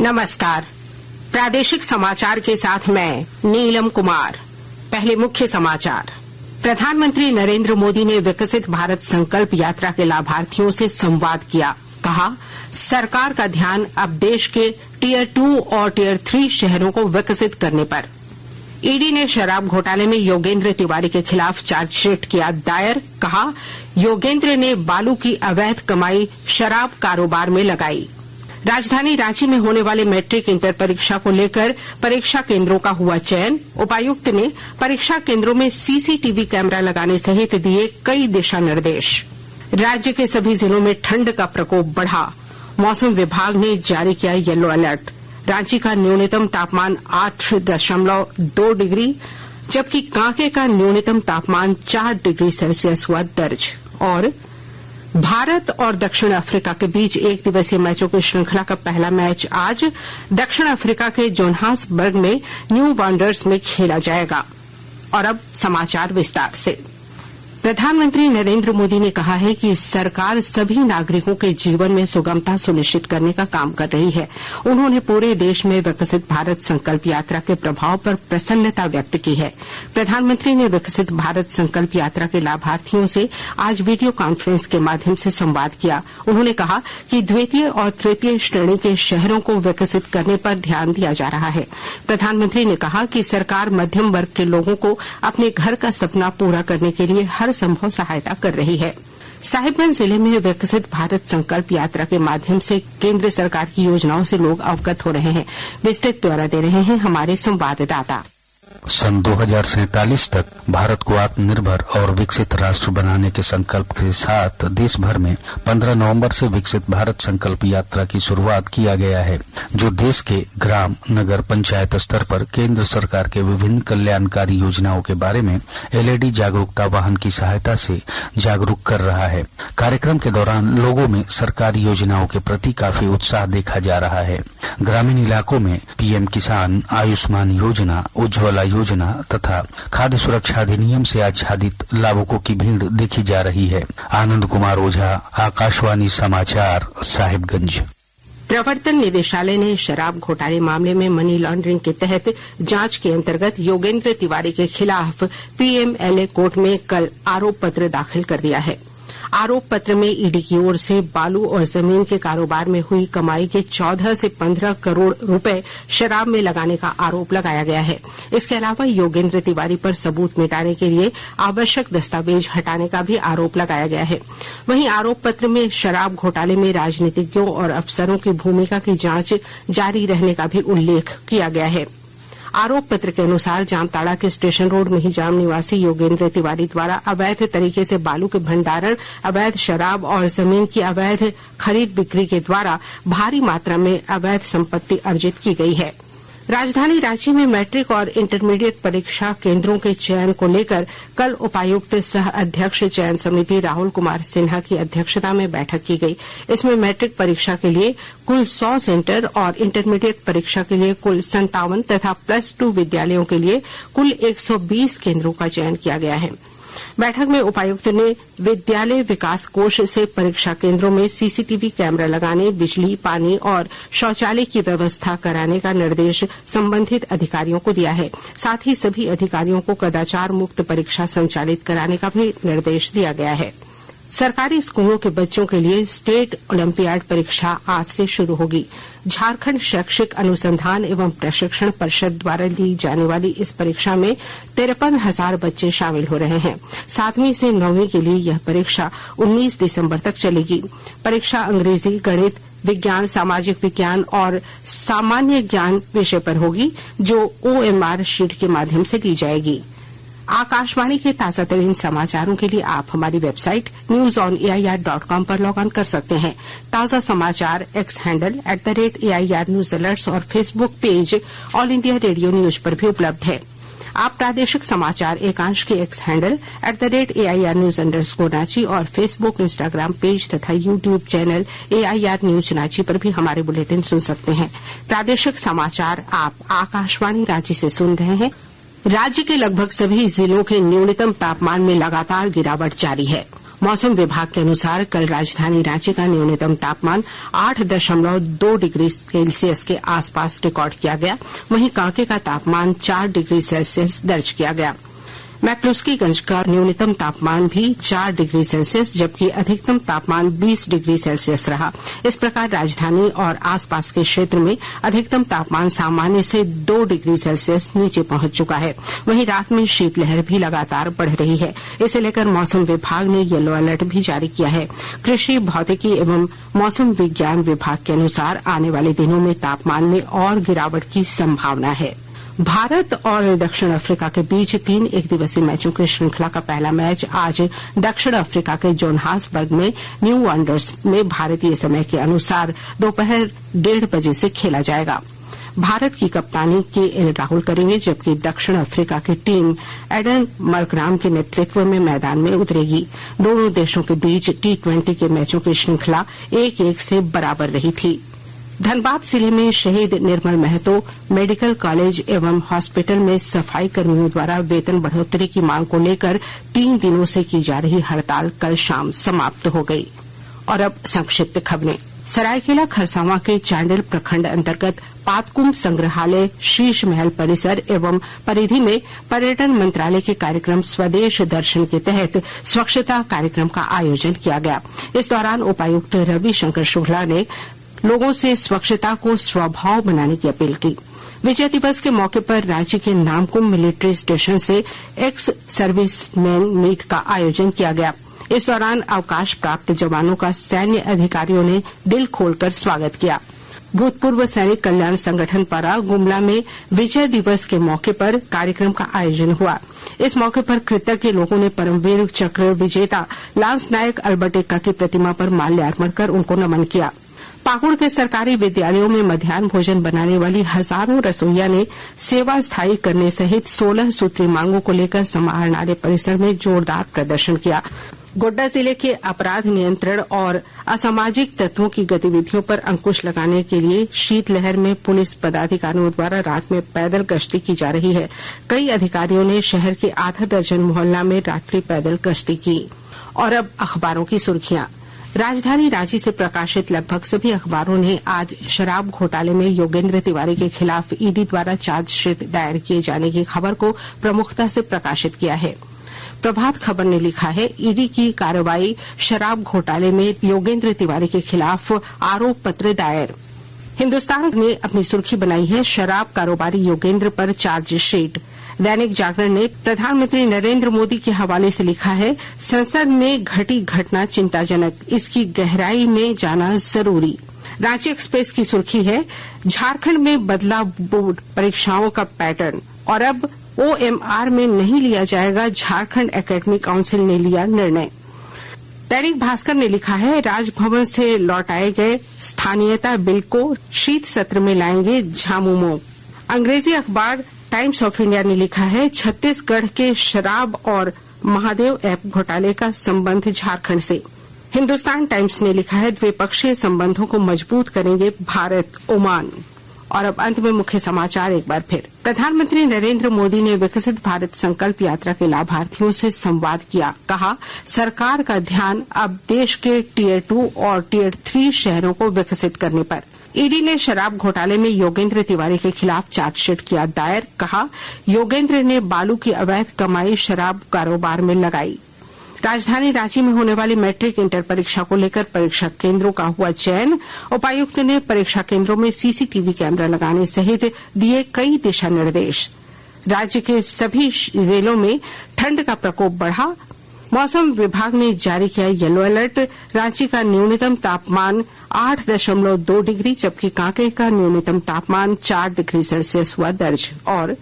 नमस्कार। प्रादेशिक समाचार के साथ मैं नीलम कुमार। पहले मुख्य समाचार। प्रधानमंत्री नरेंद्र मोदी ने विकसित भारत संकल्प यात्रा के लाभार्थियों से संवाद किया। कहा, सरकार का ध्यान अब देश के टियर 2 और टियर 3 शहरों को विकसित करने पर। ईडी ने शराब घोटाले में योगेंद्र तिवारी के खिलाफ चार्जशीट किया दायर। कहा, योगेंद्र ने बालू की अवैध कमाई शराब कारोबार में लगाई। राजधानी रांची में होने वाले मैट्रिक इंटर परीक्षा को लेकर परीक्षा केंद्रों का हुआ चयन। उपायुक्त ने परीक्षा केंद्रों में सीसीटीवी कैमरा लगाने सहित दिए कई दिशा निर्देश। राज्य के सभी जिलों में ठंड का प्रकोप बढ़ा। मौसम विभाग ने जारी किया येलो अलर्ट। रांची का न्यूनतम तापमान 8.2 डिग्री जबकि कांके का न्यूनतम तापमान 4 डिग्री सेल्सियस हुआ दर्ज। और भारत और दक्षिण अफ्रीका के बीच एक दिवसीय मैचों की श्रृंखला का पहला मैच आज दक्षिण अफ्रीका के जोहान्सबर्ग में न्यू वांडरर्स में खेला जाएगा। और अब समाचार विस्तार से। प्रधानमंत्री नरेंद्र मोदी ने कहा है कि सरकार सभी नागरिकों के जीवन में सुगमता सुनिश्चित करने का काम कर रही है। उन्होंने पूरे देश में विकसित भारत संकल्प यात्रा के प्रभाव पर प्रसन्नता व्यक्त की है। प्रधानमंत्री ने विकसित भारत संकल्प यात्रा के लाभार्थियों से आज वीडियो कॉन्फ्रेंस के माध्यम से संवाद किया। उन्होंने कहा कि द्वितीय और तृतीय श्रेणी के शहरों को विकसित करने पर ध्यान दिया जा रहा है। प्रधानमंत्री ने कहा कि सरकार मध्यम वर्ग के लोगों को अपने घर का सपना पूरा करने के लिए हर संभव सहायता कर रही है। साहिबगंज जिले में विकसित भारत संकल्प यात्रा के माध्यम से केंद्र सरकार की योजनाओं से लोग अवगत हो रहे हैं। विस्तृत ब्यौरा दे रहे हैं हमारे संवाददाता। सन 2047 तक भारत को आत्मनिर्भर और विकसित राष्ट्र बनाने के संकल्प के साथ देश भर में 15 नवंबर से विकसित भारत संकल्प यात्रा की शुरुआत किया गया है, जो देश के ग्राम, नगर, पंचायत स्तर पर केंद्र सरकार के विभिन्न कल्याणकारी योजनाओं के बारे में एलईडी जागरूकता वाहन की सहायता से जागरूक कर रहा है। कार्यक्रम के दौरान लोगों में सरकारी योजनाओं के प्रति काफी उत्साह देखा जा रहा है। ग्रामीण इलाकों में पीएम किसान, आयुष्मान योजना, उज्ज्वला योजना तथा खाद्य सुरक्षा अधिनियम से आच्छादित लाभुकों की भीड़ देखी जा रही है। आनंद कुमार ओझा, आकाशवाणी समाचार, साहिबगंज। प्रवर्तन निदेशालय ने शराब घोटाले मामले में मनी लॉन्ड्रिंग के तहत जांच के अंतर्गत योगेंद्र तिवारी के खिलाफ पीएमएलए कोर्ट में कल आरोप पत्र दाखिल कर दिया है। आरोप पत्र में ईडी की ओर से बालू और जमीन के कारोबार में हुई कमाई के 14 से 15 करोड़ रुपए शराब में लगाने का आरोप लगाया गया है। इसके अलावा योगेंद्र तिवारी पर सबूत मिटाने के लिए आवश्यक दस्तावेज हटाने का भी आरोप लगाया गया है। वहीं आरोप पत्र में शराब घोटाले में राजनीतिज्ञों और अफसरों की भूमिका की जांच जारी रहने का भी उल्लेख किया गया है। आरोप पत्र के अनुसार जामताड़ा के स्टेशन रोड महिजाम निवासी योगेंद्र तिवारी द्वारा अवैध तरीके से बालू के भंडारण, अवैध शराब और जमीन की अवैध खरीद बिक्री के द्वारा भारी मात्रा में अवैध संपत्ति अर्जित की गई है। राजधानी रांची में मैट्रिक और इंटरमीडिएट परीक्षा केंद्रों के चयन को लेकर कल उपायुक्त सह अध्यक्ष चयन समिति राहुल कुमार सिन्हा की अध्यक्षता में बैठक की गई। इसमें मैट्रिक परीक्षा के लिए कुल 100 सेंटर और इंटरमीडिएट परीक्षा के लिए कुल 57 तथा +2 विद्यालयों के लिए कुल 120 केंद्रों का चयन किया गया है। बैठक में उपायुक्त ने विद्यालय विकास कोष से परीक्षा केंद्रों में सीसीटीवी कैमरा लगाने, बिजली, पानी और शौचालय की व्यवस्था कराने का निर्देश संबंधित अधिकारियों को दिया है। साथ ही सभी अधिकारियों को कदाचार मुक्त परीक्षा संचालित कराने का भी निर्देश दिया गया है। सरकारी स्कूलों के बच्चों के लिए स्टेट ओलंपियाड परीक्षा आज से शुरू होगी। झारखंड शैक्षिक अनुसंधान एवं प्रशिक्षण परिषद द्वारा ली जाने वाली इस परीक्षा में 53,000 बच्चे शामिल हो रहे हैं। 7वीं से 9वीं के लिए यह परीक्षा 19 दिसंबर तक चलेगी। परीक्षा अंग्रेजी, गणित, विज्ञान, सामाजिक विज्ञान और सामान्य ज्ञान विषय पर होगी, जो OMR शीट के माध्यम से दी जाएगी। आकाशवाणी के ताजा तरीन समाचारों के लिए आप हमारी वेबसाइट newsonair.com पर लॉग ऑन कर सकते हैं। ताजा समाचार X handle @AIR news alerts और Facebook page All India Radio news पर भी उपलब्ध है। आप प्रादेशिक समाचार एकांश के एक्स हैंडल @AIR न्यूज _ और फेसबुक, इंस्टाग्राम पेज तथा YouTube channel AIR news Ranchi पर भी हमारे बुलेटिन सुन सकते हैं। प्रादेशिक समाचार आप आकाशवाणी रांची से सुन रहे हैं। राज्य के लगभग सभी जिलों के न्यूनतम तापमान में लगातार गिरावट जारी है। मौसम विभाग के अनुसार कल राजधानी रांची का न्यूनतम तापमान 8.2 डिग्री सेल्सियस के आसपास रिकॉर्ड किया गया। वहीं कांके का तापमान 4 डिग्री सेल्सियस दर्ज किया गया। मैक्लुस्कीगंज का न्यूनतम तापमान भी 4 डिग्री सेल्सियस जबकि अधिकतम तापमान 20 डिग्री सेल्सियस रहा। इस प्रकार राजधानी और आसपास के क्षेत्र में अधिकतम तापमान सामान्य से 2 डिग्री सेल्सियस नीचे पहुंच चुका है। वहीं रात में शीतलहर भी लगातार बढ़ रही है। इसे लेकर मौसम विभाग ने येलो अलर्ट भी जारी किया है। कृषि भौतिकी एवं मौसम विज्ञान विभाग के अनुसार आने वाले दिनों में तापमान में और गिरावट की संभावना है। भारत और दक्षिण अफ्रीका के बीच 3 एकदिवसीय मैचों की श्रृंखला का पहला मैच आज दक्षिण अफ्रीका के जोहान्सबर्ग में न्यू वांडरर्स में भारतीय समय के अनुसार दोपहर 1:30 बजे से खेला जाएगा। भारत की कप्तानी केएल राहुल करेंगे जबकि दक्षिण अफ्रीका की टीम एडन मरग्राम के नेतृत्व में मैदान में उतरेगी। दोनों देशों के बीच T20 के मैचों की श्रृंखला 1-1 से बराबर रही थी। धनबाद जिले में शहीद निर्मल महतो मेडिकल कॉलेज एवं हॉस्पिटल में सफाई कर्मियों द्वारा वेतन बढ़ोतरी की मांग को लेकर 3 दिनों से की जा रही हड़ताल कल शाम समाप्त हो गई। और अब संक्षिप्त खबरें। सरायकेला खरसावां के चांडिल प्रखंड अंतर्गत पातकुम संग्रहालय, शीश महल परिसर एवं परिधि में पर्यटन मंत्रालय के कार्यक्रम स्वदेश दर्शन के तहत स्वच्छता कार्यक्रम का आयोजन किया गया। इस दौरान उपायुक्त रवि शंकर शुक्ला ने लोगों से स्वच्छता को स्वभाव बनाने की अपील की। विजय दिवस के मौके पर रांची के नामकुम मिलिट्री स्टेशन से एक्स सर्विसमैन मीट का आयोजन किया गया। इस दौरान अवकाश प्राप्त जवानों का सैन्य अधिकारियों ने दिल खोलकर स्वागत किया। भूतपूर्व सैनिक कल्याण संगठन द्वारा गुमला में विजय दिवस के मौके पर कार्यक्रम का आयोजन हुआ। इस मौके पर कृतज्ञ लोगों ने परमवीर चक्र विजेता लांस नायक अल्बर्ट एक्का की प्रतिमा पर माल्यार्पण कर उनको नमन किया। पाकुड़ के सरकारी विद्यालयों में मध्याह्न भोजन बनाने वाली हजारों रसोइया ने सेवा स्थायी करने सहित 16 सूत्री मांगों को लेकर समाहरणालय परिसर में जोरदार प्रदर्शन किया। गोड्डा जिले के अपराध नियंत्रण और असामाजिक तत्वों की गतिविधियों पर अंकुश लगाने के लिए शीतलहर में पुलिस पदाधिकारियों द्वारा रात में पैदल गश्ती की जा रही है। कई अधिकारियों ने शहर के आधा दर्जन मोहल्ला में रात्रि पैदल गश्ती की। और अब अखबारों की सुर्खियां। राजधानी रांची से प्रकाशित लगभग सभी अखबारों ने आज शराब घोटाले में योगेंद्र तिवारी के खिलाफ ईडी द्वारा चार्जशीट दायर किए जाने की खबर को प्रमुखता से प्रकाशित किया है। प्रभात खबर ने लिखा है, ईडी की कार्रवाई, शराब घोटाले में योगेंद्र तिवारी के खिलाफ आरोप पत्र दायर। हिन्दुस्तान ने अपनी सुर्खी बनाई है, शराब कारोबारी योगेंद्र पर चार्जशीट। दैनिक जागरण ने प्रधानमंत्री नरेंद्र मोदी के हवाले से लिखा है, संसद में घटी घटना चिंताजनक, इसकी गहराई में जाना जरूरी। रांची एक्सप्रेस की सुर्खी है, झारखंड में बदला बोर्ड परीक्षाओं का पैटर्न और अब OMR में नहीं लिया जाएगा, झारखंड एकेडमिक काउंसिल ने लिया निर्णय। दैनिक भास्कर ने लिखा है, राजभवन से लौटाए गए स्थानीयता बिल को शीत सत्र में लाएंगे झामुमो। अंग्रेजी अखबार टाइम्स ऑफ इंडिया ने लिखा है, छत्तीसगढ़ के शराब और महादेव ऐप घोटाले का संबंध झारखंड से। हिन्दुस्तान टाइम्स ने लिखा है, द्विपक्षीय संबंधों को मजबूत करेंगे भारत ओमान। और अब अंत में मुख्य समाचार एक बार फिर। प्रधानमंत्री नरेंद्र मोदी ने विकसित भारत संकल्प यात्रा के लाभार्थियों से संवाद किया। कहा, सरकार का ध्यान अब देश के टियर 2 और टियर 3 शहरों को विकसित करने पर। ईडी ने शराब घोटाले में योगेंद्र तिवारी के खिलाफ चार्जशीट किया दायर। कहा, योगेंद्र ने बालू की अवैध कमाई शराब कारोबार में लगाई। राजधानी रांची में होने वाली मैट्रिक इंटर परीक्षा को लेकर परीक्षा केंद्रों का हुआ चयन। उपायुक्त ने परीक्षा केंद्रों में सीसीटीवी कैमरा लगाने सहित दिए कई दिशा निर्देश। राज्य के सभी जिलों में ठंड का प्रकोप बढ़ा। मौसम विभाग ने जारी किया येलो अलर्ट। रांची का न्यूनतम तापमान 8.2 डिग्री जबकि कांके का न्यूनतम तापमान 4 डिग्री सेल्सियस हुआ दर्ज। और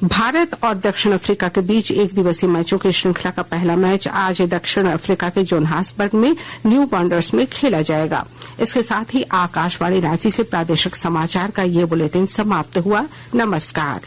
भारत और दक्षिण अफ्रीका के बीच एक दिवसीय मैचों की श्रृंखला का पहला मैच आज दक्षिण अफ्रीका के जोहान्सबर्ग में न्यू वांडरर्स में खेला जाएगा। इसके साथ ही आकाशवाणी रांची से प्रादेशिक समाचार का ये बुलेटिन समाप्त हुआ। नमस्कार।